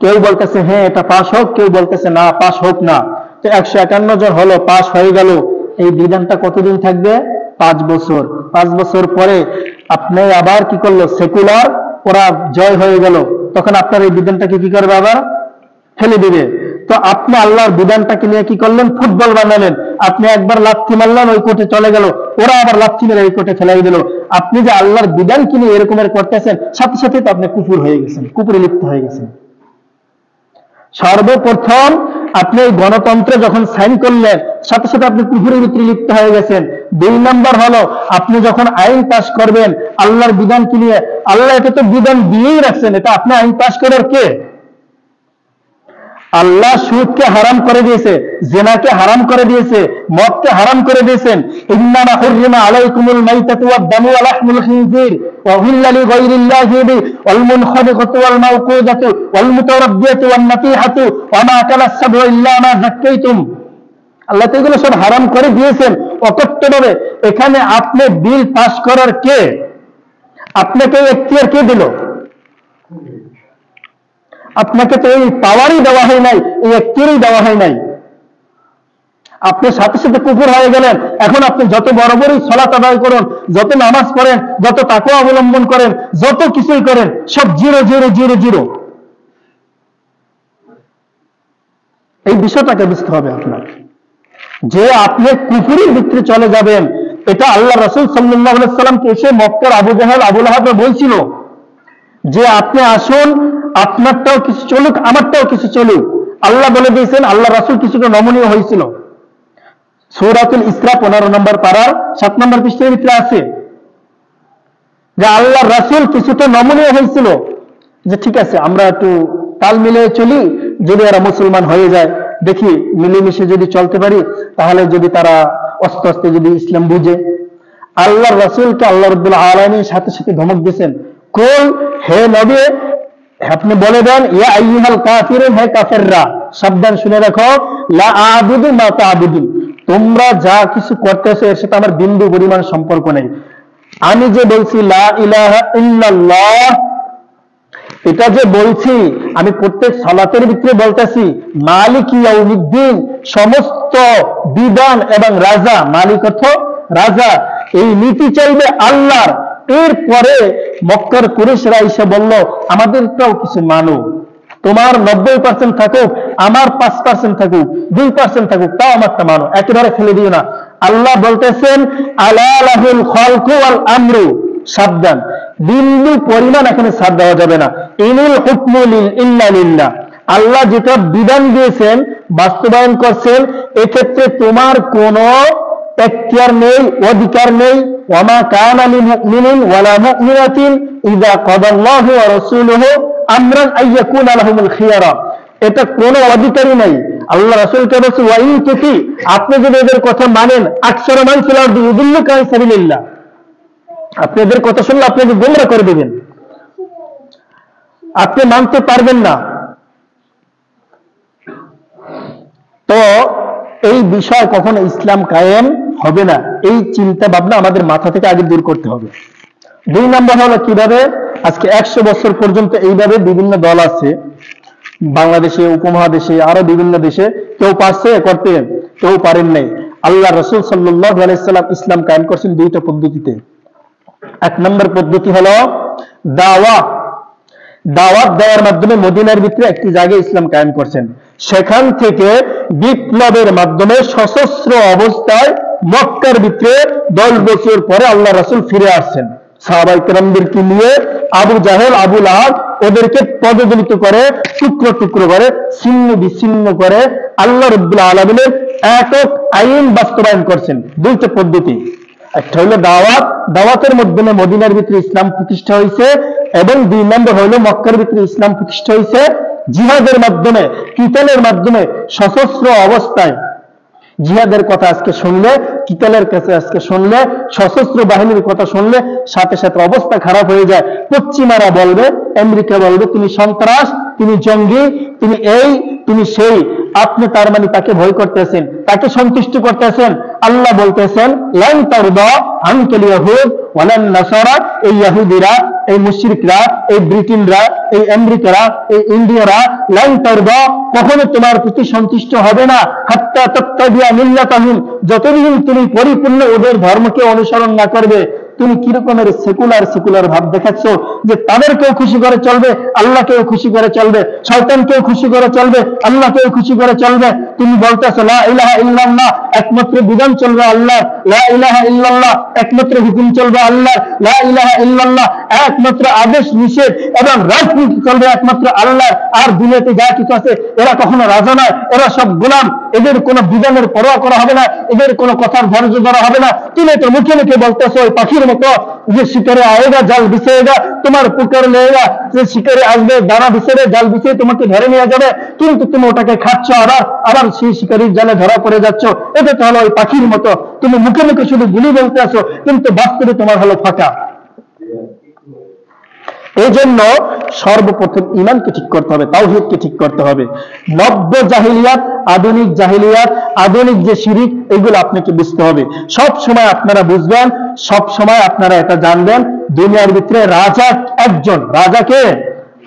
কেউ বলতেছে হ্যাঁ এটা পাস হোক, কেউ বলতেছে না পাস হোক না। তো 151 জন হলো, পাস হয়ে গেল। এই বিধানটা কতদিন থাকবে? 5 বছর। 5 বছর পরে আপনি আবার কি করলো, সেকুলার, ওরা জয় হয়ে গেল, তখন আপনার এই বিধানটাকে কি করবে, আবার ফেলে দিবে। তো আপনি আল্লাহর বিধানটাকে নিয়ে কি করলেন, ফুটবল বানালেন। আপনি একবার লাথি মারলেন, ওই কোর্টে চলে গেল, ওরা আবার লাথি মেরে এই কোর্টে ফেলাই দিল। আপনি যে আল্লাহর বিধানকে নিয়ে এরকমের করতেছেন, সাথে সাথে তো আপনি কুফর হয়ে গেছেন, কুফরে লিপ্ত হয়ে গেছেন। সর্বপ্রথম আপনি এই গণতন্ত্রে যখন সাইন করলেন, সাথে সাথে আপনি কুফরের ভিতরে লিপ্ত হয়ে গেছেন। 2 নম্বর হলো, আপনি যখন আইন পাস করবেন আল্লাহর বিধানকে নিয়ে, আল্লাহ এটা তো বিধান দিয়েই রাখছেন, এটা আপনি আইন পাস করার কে? আল্লাহ সুদকে হারাম করে দিয়েছে, জিনাকে হারাম করে দিয়েছে, মদকে হারাম করে দিয়েছেন। ইন্নামা হুররিমা আলাইকুমুল মাইতাতু ওয়াদ দামু ওয়া লাহমুল খিনজির ওয়া উহিল্লা লিগাইরিল্লাহি বিহি ওয়াল মুনখানিকাতু ওয়াল মাওকুদাতু ওয়াল মুতারাদ্দিয়াতু ওয়ান নাতিহাতু ওয়া মা আকালাস সাবউ ইল্লা মা যাক্কাইতুম। আল্লাহ তো এগুলো সব হারাম করে দিয়েছেন অকট্টভাবে। এখানে আপনি বিল পাস করার কে? আপনাকে এখতিয়ার কে দিল? আপনাকে তো এই পাওয়ারই দেওয়া হয় নাই, এই এখতিয়ারই দেওয়া হয় নাই। আপনি সাথে সাথে কুফর হয়ে গেলেন। এখন আপনি যত বড় বড়ই সালাত আদায় করুন, যত নামাজ পড়েন, যত তাকওয়া অবলম্বন করেন, যত কিছুই করেন, সব 0 0 0 0। এই বিষয়টাকে বুঝতে হবে আপনার, যে আপনি কুফরের ভিতরে চলে যাবেন। এটা আল্লাহ রাসূল সাল্লাল্লাহু আলাইহি সাল্লামকে এসে মক্কার আবু জাহেল, আবু লাহাব বলছিল যে আপনি আসুন, আপনারটাও কিছু চলুক, আমারটাও কিছু চলুক। আল্লাহ বলে দিয়েছেন, আল্লাহ রাসূল কিছুটা নমনীয় হয়েছিল। সূরাতুল ইসরা 15 নম্বর পারার 7 নম্বর পৃষ্ঠার ভিতরে আছে যে আল্লাহ রাসূল কিছুটা নমনীয় হয়েছিল, যে ঠিক আছে আমরা একটু তাল মিলিয়ে চলি, যদি ওরা মুসলমান হয়ে যায়, দেখি মিলেমিশে যদি চলতে পারি, তাহলে যদি তারা আস্তে আস্তে যদি ইসলাম বুঝে। আল্লাহ রাসূলকে আল্লাহ রাব্বুল আলামিন সাথে সাথে ধমক দিয়েছেন, কুল, হে নবী আপনি বলে দেন, ইয়া আইয়ুহাল কাফিরুন, হে কাফেররা, সাবধান শুনে রাখো, লা আবুদু মা তা'বুদুন, তোমরা যা কিছু করতেছো এর সাথে আমার বিন্দু পরিমাণ সম্পর্ক নেই। আমি যে বলছি লা ইলাহা ইল্লাল্লাহ, এটা যে বলছি আমি প্রত্যেক সালাতের ভিতরে বলতেছি মালিক ইয়াউমিদ্দিন, সমস্ত বিধান এবং রাজা, মালিক অর্থ রাজা, এই নীতি চলবে আল্লাহর। এরপরে মক্কার কুরাইশরা এসে বলল আমাদেরটাও কিছু মানো, তোমার 90% থাকুক, আমার 5% থাকুক, 2% থাকুক, তাও আমারটা মানো, একেবারে ফেলে দিও না। আল্লাহ বলতেছেন আলা লাহুল খালকু ওয়াল আমরু, সাবধান, বিন্দু পরিমাণ এখানে ছাড় দেওয়া যাবে না। ইনিল হুকমু ইল্লা লিল্লাহ, আল্লাহ যেটা বিধান দিয়েছেন বাস্তবায়ন করছেন, এক্ষেত্রে তোমার কোনো এখতিয়ার নেই, অধিকার নেই। ওয়ামা কানা লিল মুমিনিন ওয়ালা মুমিনাতিন ইযা কাদাল্লাহু ওয়া রাসূলুহু আমরান আইয়াকুনা লাহুমুল খিয়ারা, এটা কোনো অধিকারই নাই। আল্লাহ রাসূলকে বলছে ওয়া ইন তুতি, আপনি যদি এদের কথা মানেন, আকসারু মান ফিল আরদি ইউদিল্লুকা আন সাবিলিল্লাহ, আপনি এদের কথা শুনলে আপনাকে গোমরাহ করে দেবেন, আপনি মানতে পারবেন না। তো এই বিষয় কখনো ইসলাম কায়েম হবে না, এই চিন্তা ভাবনা আমাদের মাথা থেকে আগে দূর করতে হবে। 2 নম্বর হলো কিভাবে আজকে 100 বছর পর্যন্ত এইভাবে বিভিন্ন দল আছে বাংলাদেশে, উপমহাদেশে, আরো বিভিন্ন দেশে, কেউ পারছে করতে, কেউ পারেন নাই। আল্লাহ রাসূল সাল্লাল্লাহু আলাইহি সাল্লাম ইসলাম কায়েম করেছেন 2টা পদ্ধতিতে। 1 নম্বর পদ্ধতি হলো দাওয়াত, দাওয়াত দেওয়ার মাধ্যমে মদিনার ভিতরে একটি জায়গায় ইসলাম কায়েম করছেন, সেখান থেকে বিপ্লবের মাধ্যমে সশস্ত্র অবস্থায় মক্কার ভিতরে 10 বছর পরে আল্লাহ রাসূল ফিরে আসছেন সাহাবায়ে কেরামদেরকে নিয়ে। আবু জাহেল, আবু লাহাব ওদেরকে পদদলিত করে, টুকরো টুকরো করে, ছিন্ন বিচ্ছিন্ন করে আল্লাহ রাব্বুল আলামিনের একক আইন বাস্তবায়ন করছেন। 2টা পদ্ধতি, একটা হলো দাওয়াত, দাওয়াতের মাধ্যমে মদিনার ভিতরে ইসলাম প্রতিষ্ঠা হয়েছে, এবং 2 নম্বর হলো মক্কার ভিতরে ইসলাম প্রতিষ্ঠা হয়েছে জিহাদের মাধ্যমে, কিতালের মাধ্যমে, সশস্ত্র অবস্থায়। জিহাদের কথা আজকে শুনলে, কিতালের কাছে আজকে শুনলে, সশস্ত্র বাহিনীর কথা শুনলে সাথে সাথে অবস্থা খারাপ হয়ে যায়। পশ্চিমারা বলবে, আমেরিকা বলবে তুমি সন্ত্রাস, তুমি জঙ্গি, তুমি এই, তুমি সেই। আপনি তার মানে তাকে ভয় করতেছেন, তাকে সন্তুষ্ট করতেছেন। আল্লাহ বলতেছেন লান তারদা আনকাল ইয়াহুদ ওয়ালান নাসারা, এই ইহুদিরা, এই মুশরিকরা, এই ব্রিটেনরা, এই আমেরিকারা, এই ইন্ডিয়ারা লান তারদা, কখনো তোমার প্রতি সন্তুষ্ট হবে না, হাত্তা তাত্তাবিয়া মিল্লাতাহুম, যতদিন তুমি পরিপূর্ণ ওদের ধর্মকে অনুসরণ না করবে। তুমি কি রকমের সেকুলার ভাব দেখাচ্ছ যে তাদেরকেও খুশি করে চলবে, আল্লাহকেও খুশি করে চলবে, শয়তানকেও খুশি করে চলবে, আল্লাহকেও খুশি করে চলবে। তুমি বলতেছো লা ইলাহা ইল্লাল্লাহ, একমাত্র বিধান চলবে আল্লাহ, লা ইলাহা ইল্লাল্লাহ একমাত্র হুকুম চলবে আল্লাহ, লা ইলাহা ইল্লাল্লাহ একমাত্র আদেশ নিষেধ এবং রাজনীতি চলবে একমাত্র আল্লাহ। আর দুনিয়াতে যা কিছু আছে এরা কখনো রাজা নয়, এরা সব গোলাম, এদের কোনো বিধানের পরোয়া করা হবে না, এদের কোনো কথার ধৈর্য ধরা হবে না। তুমি তো মুখে মুখে বলতেছো ওই পাখির মতো যে শিকারে আয়েগা জাল বিছেগা তোমার পুকার লেগা, যে শিকারে আসবে দানা বিছেরে জাল বিছিয়ে তোমাকে ধরে নিয়ে যাবে, কিন্তু তুমি ওটাকে খাচ্ছ, আবার সেই শিকারীর জালে ধরা পড়ে যাচ্ছ। এটা তো হলো ওই পাখির মতো, তুমি মুখে মুখে শুধু গুলি বলতে আসো, কিন্তু বাস্তবে তোমার হলো ফাঁকা। এই জন্য সর্বপ্রথম ঈমানকে ঠিক করতে হবে, তাওহীদকে ঠিক করতে হবে। নব্য জাহিলিয়াত, আধুনিক জাহিলিয়াত, আধুনিক যে শিরিক, এগুলো আপনাকে বুঝতে হবে। সব সময় আপনারা বুঝবেন, সব সময় আপনারা এটা জানবেন, দুনিয়ার ভিতরে রাজা একজন, রাজাকে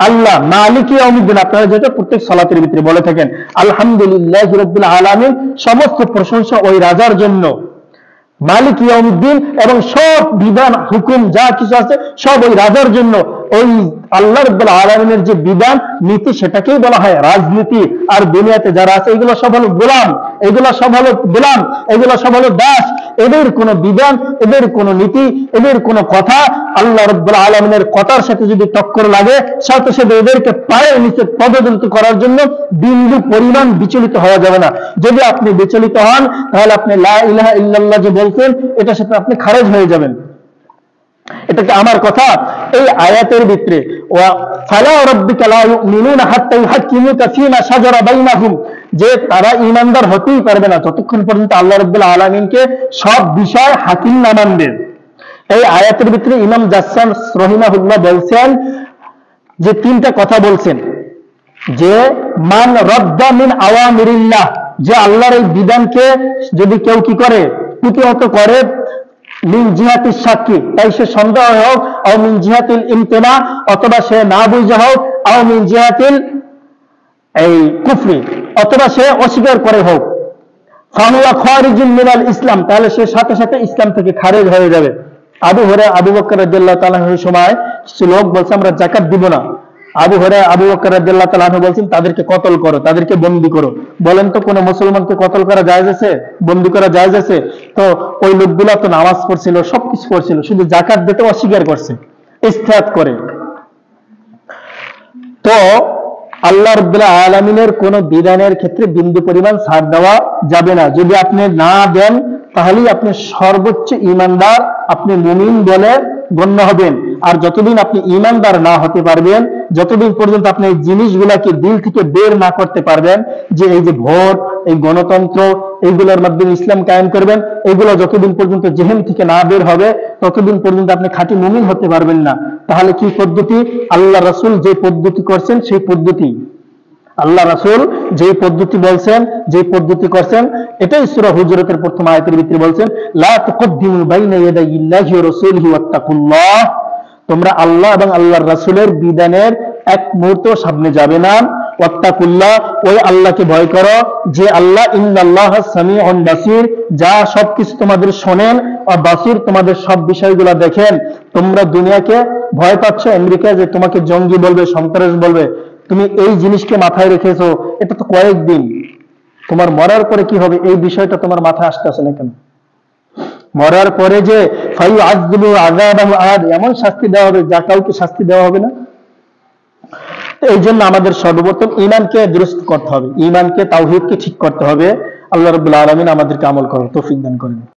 আল্লাহ, মালিক ইয়াউমিদ্দিন। আপনারা যেটা প্রত্যেক সালাতের ভিতরে বলে থাকেন আলহামদুলিল্লাহি রাব্বিল আলামিন, সমস্ত প্রশংসা ওই রাজার জন্য, মালিক ইয়াউমিদ্দিন, এবং সব বিধান হুকুম যা কিছু আছে সব ওই রাজার জন্য। ওই আল্লাহ রাব্বুল আলামিনের যে বিধান নীতি, সেটাকেই বলা হয় রাজনীতি। আর দুনিয়াতে যারা আছে এগুলো সব হলো গোলাম, এগুলো সব হলো গোলাম, এগুলো সব হলো দাস। এদের কোনো বিধান, এদের কোনো নীতি, এদের কোনো কথা আল্লাহ রাব্বুল আলামিনের কথার সাথে যদি টক্কর লাগে, সাথে সাথে এদেরকে পায়ের নিচে পদদলিত করার জন্য বিন্দু পরিমাণ বিচলিত হওয়া যাবে না। যদি আপনি বিচলিত হন, তাহলে আপনি লা ইলাহা ইল্লাল্লাহ যে বলছেন এটার সাথে আপনি খারেজ হয়ে যাবেন। এটাকে আমার কথা। এই আয়াতের ভিতরে ফালা রাব্বিকা লা ইউমিনুনা হাত্তা ইউহাক্কিমুকা ফীমা শাজারা বাইনাহুম, যে তারা ঈমানদার হতেই পারবে না যতক্ষণ পর্যন্ত আল্লাহ রাব্বুল আলামিনকে সব বিষয় হাকিম না মানবে। এই আয়াতের ভিতরে ইমাম জাসসান রাহিমাহুল্লাহ বলছেন যে 3টা কথা বলছেন, যে মান রাদ্দা মিন আওয়ামিরিল্লাহ, যে আল্লাহর এই বিধানকে যদি কেউ কি করে, প্রতিহত করে, মিন জিহাতিল সাক্কি, তাই সে সন্দেহ হোক, আও মিন জিহাতিল ইমতিনা, অথবা সে না বুঝে হোক, আও মিন জিহাতিল এই কুফরি, অথবা সে অস্বীকার করে হোক, ফাহুয়া খারিজুম মিনাল ইসলাম, তাহলে সে সাথে সাথে ইসলাম থেকে খারিজ হয়ে যাবে। আবু বকর রাদিয়াল্লাহু তাআলা আনহুর সময় কিছু লোক বলছে আমরা যাকাত দিব না। আবু বকর রাদিয়াল্লাহু তাআলা আনহু বলছেন তাদেরকে কতল করো, তাদেরকে বন্দী করো। বলেন তো কোন মুসলমানকে কতল করা জায়েজ আছে? বন্দী করা জায়েজ আছে? তো ওই লোকগুলা তো নামাজ পড়ছিল, সবকিছু করছিল, শুধু যাকাত দিতে অস্বীকার করছে, ইস্তেহাদ করে। তো আল্লাহ রাব্বুল আলামিনের কোন বিধানের ক্ষেত্রে বিন্দু পরিমাণ ছাড় দেওয়া যাবে না। যদি আপনি না দেন তাহলেই আপনি সর্বোচ্চ ঈমানদার, আপনি মুমিন বলে গণ্য হবেন। আর যতদিন আপনি ঈমানদার না হতে পারবেন, যতদিন পর্যন্ত আপনি এই জিনিসগুলাকে দিল থেকে বের না করতে পারবেন, যে এই যে ভোট, এই গণতন্ত্র, এইগুলোর মাধ্যমে ইসলাম কায়েম করবেন, এগুলো যতদিন পর্যন্ত জেহেন থেকে না বের হবে ততদিন পর্যন্ত আপনি খাঁটি মুমিন হতে পারবেন না। তাহলে কি পদ্ধতি? আল্লাহ রাসূল যে পদ্ধতি করছেন সেই পদ্ধতি, আল্লাহ রাসূল যে পদ্ধতি বলছেন, যে পদ্ধতি করছেন, এটাই সূরা হুজুরাতের প্রথম আয়াতের ভিতরে বলছেন, লা তুকদ্দিমু বাইনা ইয়াদাইল্লাহি ওয়া রাসূলিহি ওয়াত্তাকুল্লাহ, তোমরা আল্লাহ এবং আল্লাহর রাসূলের বিধানের এক মুহূর্ত সামনে যাবে না। ওয়াত্তাকুল্লাহ, ওই আল্লাহকে ভয় করো, যে আল্লাহ ইন্নাল্লাহা সামিউন বাসীর, যা সবকিছু তোমাদের শোনেন, আর বাসীর, তোমাদের সব বিষয়গুলো দেখেন। তোমরা দুনিয়াকে ভয় পাচ্ছ, আমেরিকা যে তোমাকে জঙ্গি বলবে, সন্ত্রাস বলবে, তুমি এই জিনিসকে মাথায় রেখেছো, এটা তো কয়েকদিন, তোমার মরার পরে কি হবে এই বিষয়টা তোমার মাথায় আসতেছে না কেন? মরার পরে যে ফায়ুআযযিবু আযাবাহু আহাদ, এমন শাস্তি দেওয়া হবে যা কাউকে শাস্তি দেওয়া হবে না। এই জন্য আমাদের সর্বপ্রথম ঈমানকে দুরুস্ত করতে হবে, ঈমানকে, তাওহীদকে ঠিক করতে হবে। আল্লাহ রাব্বুল আলামিন আমাদেরকে আমল করার তৌফিক দান করেন।